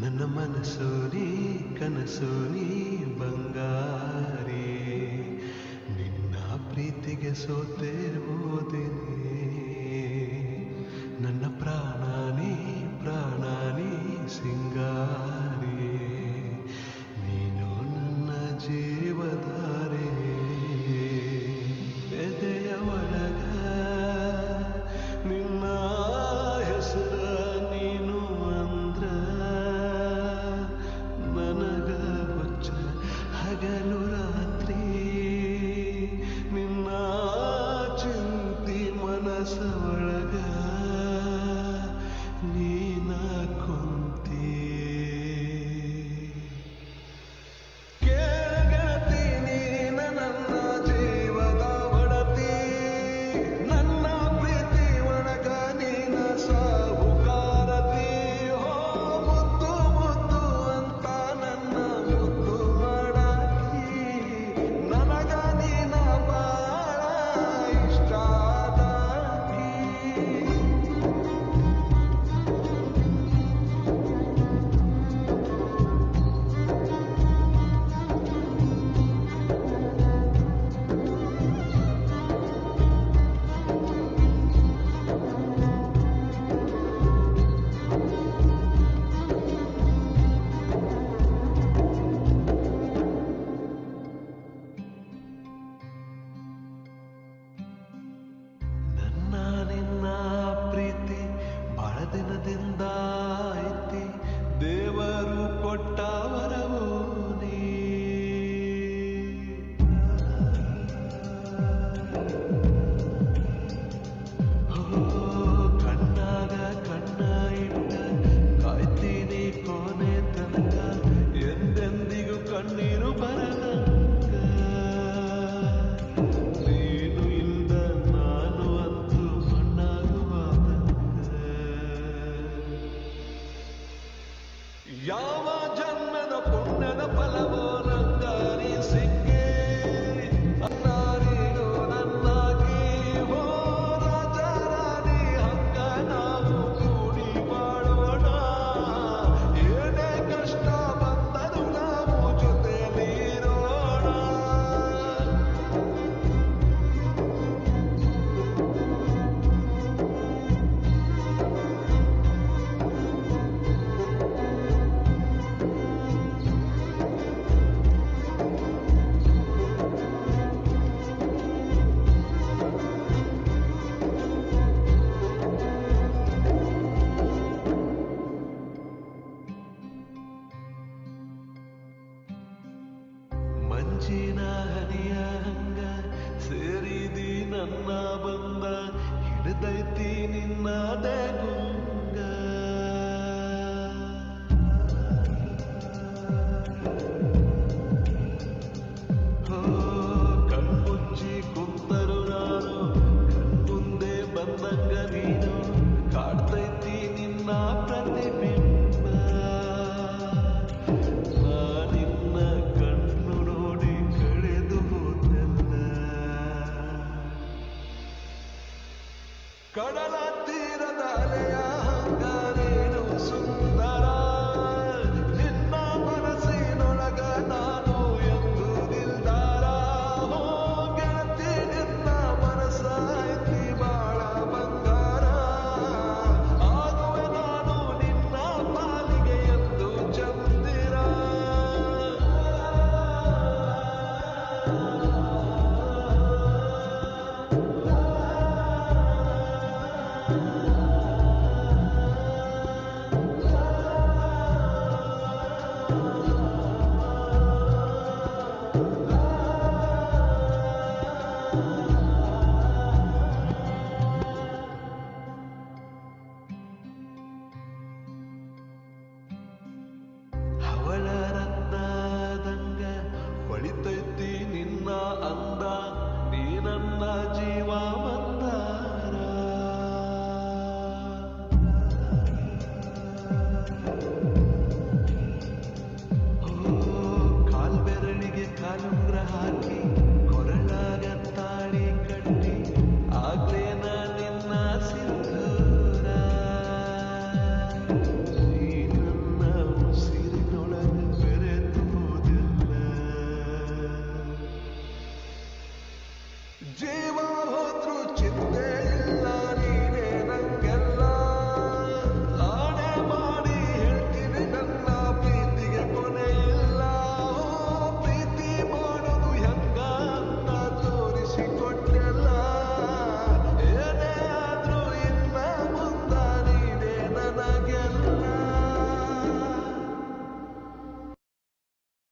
ನನ್ನ ಮನಸ್ಸು ನೀ ಕನಸು ನೀ ಬಂಗಾರಿ ನಿನ್ನ ಪ್ರೀತಿಗೆ ಸೋತೆ ಹೋದೆನೆ ನನ್ನ ಪ್ರಾಣ ನೀ ಸಿಂಗಾರಿ ನೀನು ನನ್ನ ಜೀವಧಾರೆ ಎದೆಯ ಒಳಗ ನಿನ್ನ ಹೆಸರ ನೀನು ಅಂದ್ರ ನನಗ ಹುಚ್ಚ ಹಗಲು ರಾತ್ರಿ ನಿನ್ನ ಚಿಂತಿ ಮನಸ್ಸ ಒಳಗ ನೀನ ಕುಂತಿ ಕೇಳಗತಿ ನೀನ ನನ್ನ ಜೀವದ ಒಡತಿ ನನ್ನ ಪ್ರೀತಿ ಒಳಗ ನೀನ ಸಾಹುಕಾರತಿ ಹೋ ಮುದ್ದು ಮುದ್ದು ಅಂತ ನನ್ನ ಮುದ್ದು ಮಾಡಾಕಿ ನನಗ ನೀನ ಬಾಳ ಇಷ್ಟ ಆದಾಕಿ ನನ್ನ ನಿನ್ನ ಪ್ರೀತಿ ಬಹಳ ದಿನದಿಂದ ಐತಿ ದೇವರು ಕೊಟ್ಟ ವರವು ನೀ ಕಣ್ಣಾಗ ಕಣ್ಣ ಇಟ್ಟ ಕಾಯ್ತೀನಿ ಕೊನೆ ತನಕ ಎಂದೆಂದಿಗೂ ಕಣ್ಣೀರು ಬರದಂಗ ನೀನು ಇಲ್ದ ನಾನು ಅಂತೂ ಮಣ್ಣಾಗುವಾದಂಗ ಯಾವ ಜನ್ಮದ ಪುಣ್ಯದ ಫಲವೋ ನಂಗಾರಿ ಸಿಕ್ಕಿ ಅನ್ನಾರೀನು ನನ್ನಾಗಿ ಹೋ ರಾಜ ರಾಣಿ ಹಂಗ ನಾವು ಕೂಡಿ ಬಾಳೋಣ ಏನೇ ಕಷ್ಟ ಬಂದರೂ ನಾವು ಜೊತೆಯಲ್ಲಿರೋಣ ಮಂಜಿನ ಹನಿಯ ಹಂಗ ಸೇರಿದಿ ನನ್ನ ಬಂದ ಹಿಡಿದೈತಿ ನಿನ್ನದೇ ಗುಂಗ